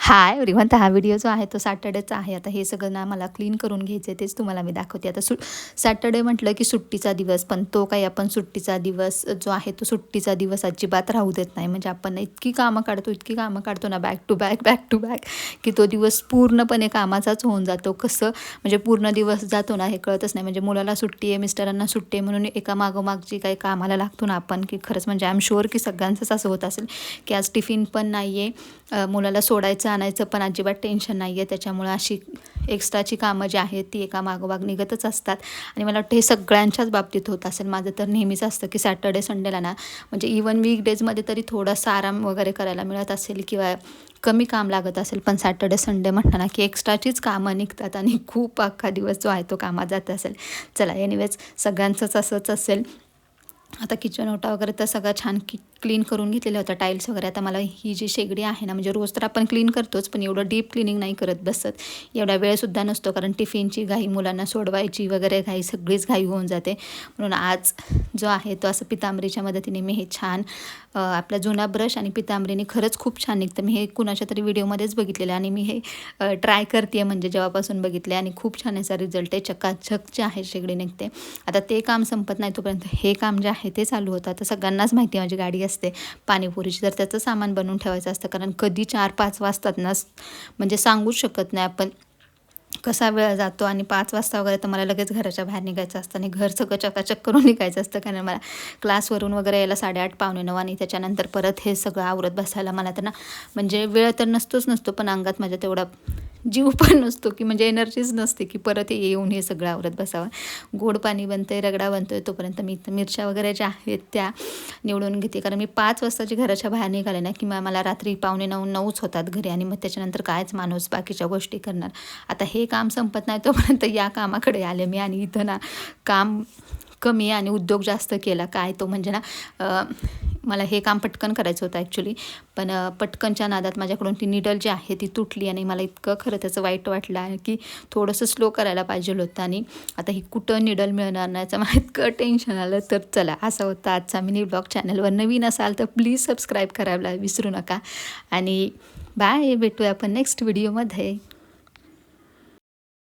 Hi everyone. तर हा video जो आहे तो सॅटर्डेचा आहे. आता हे सगळं ना मला क्लीन करून घ्यायचं आहे, तेच तुम्हाला मी दाखवते. आता सॅटर्डे म्हटलं की सुट्टीचा दिवस, पण तो काही आपण सुट्टीचा दिवस जो आहे तो सुट्टीचा दिवस अजिबात राहू देत नाही. म्हणजे आपण इतकी कामं काढतो ना बॅक टू बॅक की तो दिवस पूर्णपणे कामाचाच होऊन जातो. कसं म्हणजे पूर्ण दिवस जातो ना हे कळतच नाही. म्हणजे मुलाला सुट्टी आहे, मिस्टरांना सुट्टी आहे म्हणून एका मागोमाग जी काही कामाला लागतो ना आपण, की खरंच म्हणजे आय एम शुअर की सगळ्यांचंच असं होत असेल की आज टिफिन पण नाही आहे, मुलाला सोडायचं आणायचं पण अजिबात टेन्शन नाही आहे. त्याच्यामुळं अशी एक्स्ट्राची कामं जी आहेत ती एका मागोमाग निघतच असतात. आणि मला वाटतं हे सगळ्यांच्याच बाबतीत होत असेल. माझं तर नेहमीच असतं की सॅटर्डे संडेला ना म्हणजे इवन वीकडेजमध्ये तरी थोडासा आराम वगैरे करायला मिळत असेल किंवा कमी काम लागत असेल, पण सॅटर्डे संडे म्हटलं ना की एक्स्ट्राचीच कामं निघतात आणि खूप अख्खा दिवस जो आहे तो कामात जात असेल. चला एनिवेज सगळ्यांचंच असंच असेल. आता किचन ओटा वगैरे तर सगळं छान क्लीन करून घेतलेलं होतं, टाईल्स वगैरे. आता मला ही जी शेगडी आहे ना, म्हणजे रोज तर आपण क्लीन करतोच, पण एवढं डीप क्लिनिंग नाही करत बसत. एवढा वेळसुद्धा नसतो, कारण टिफिनची घाई, मुलांना सोडवायची वगैरे घाई, सगळीच घाई होऊन जाते. म्हणून आज जो आहे तो असं पितांबरीच्या मदतीने मी हे छान आपला जुना ब्रश आणि पितांबरीने खरंच खूप छान निघतं. मी हे कुणाच्या तरी व्हिडिओमध्येच बघितलेलं आणि मी हे ट्राय करते म्हणजे जेव्हापासून बघितले आणि खूप छान याचा रिझल्ट आहे. चकाचक जे आहे शेगडी निघते. आता ते काम संपत नाही तोपर्यंत हे काम जे आहे ते चालू होतं. आता सगळ्यांनाच माहिती आहे माझी गाडी असते पाणीपुरीची, तर त्याचं सामान बनवून ठेवायचं असतं, कारण कधी 4-5 वाजतात ना म्हणजे सांगूच शकत नाही आपण कसा वेळ जातो. आणि 5 वाजता वगैरे तर मला लगेच घराच्या बाहेर निघायचं असतं आणि घर सगळं चकाचक करून निघायचं असतं, कारण मला क्लासवरून वगैरे यायला 8:30 पावणे 9 आणि त्याच्यानंतर परत हे सगळं आवरत बसायला मला तर ना म्हणजे वेळ तर नसतो, पण अंगात माझ्या तेवढा जीव पण नसतो की म्हणजे एनर्जीच नसते की परत येऊन हे सगळं आवरत बसावं. गोड पाणी बनतंय, रगडा बनतोय, तोपर्यंत मी मिरच्या वगैरे ज्या आहेत त्या निवडून घेते, कारण मी 5 वाजताची घराच्या बाहेर निघाले ना की मला रात्री पावणे 9च होतात घरी, आणि मग त्याच्यानंतर कायच माणूस बाकीच्या गोष्टी करणार. आता हे काम संपत नाही तोपर्यंत या कामाकडे आले मी, आणि इथं ना काम कमी आणि उद्योग जास्त केला. काय तो म्हणजे ना मला हे काम पटकन करायचं होतं ॲक्च्युली, पण पटकनच्या नादात माझ्याकडून ती निडल जी आहे ती तुटली आणि मला इतकं खरं त्याचं वाईट वाटलं आहे की थोडंसं स्लो करायला पाहिजे होतं. आणि आता ही कुठं निडल मिळणार नाही याचं मला इतकं टेन्शन आलं. तर चला, असा होता आजचा मिनी ब्लॉग. चॅनलवर नवीन असाल तर प्लीज सबस्क्राईब करायला विसरू नका. आणि बाय, भेटूया आपण नेक्स्ट व्हिडिओमध्ये.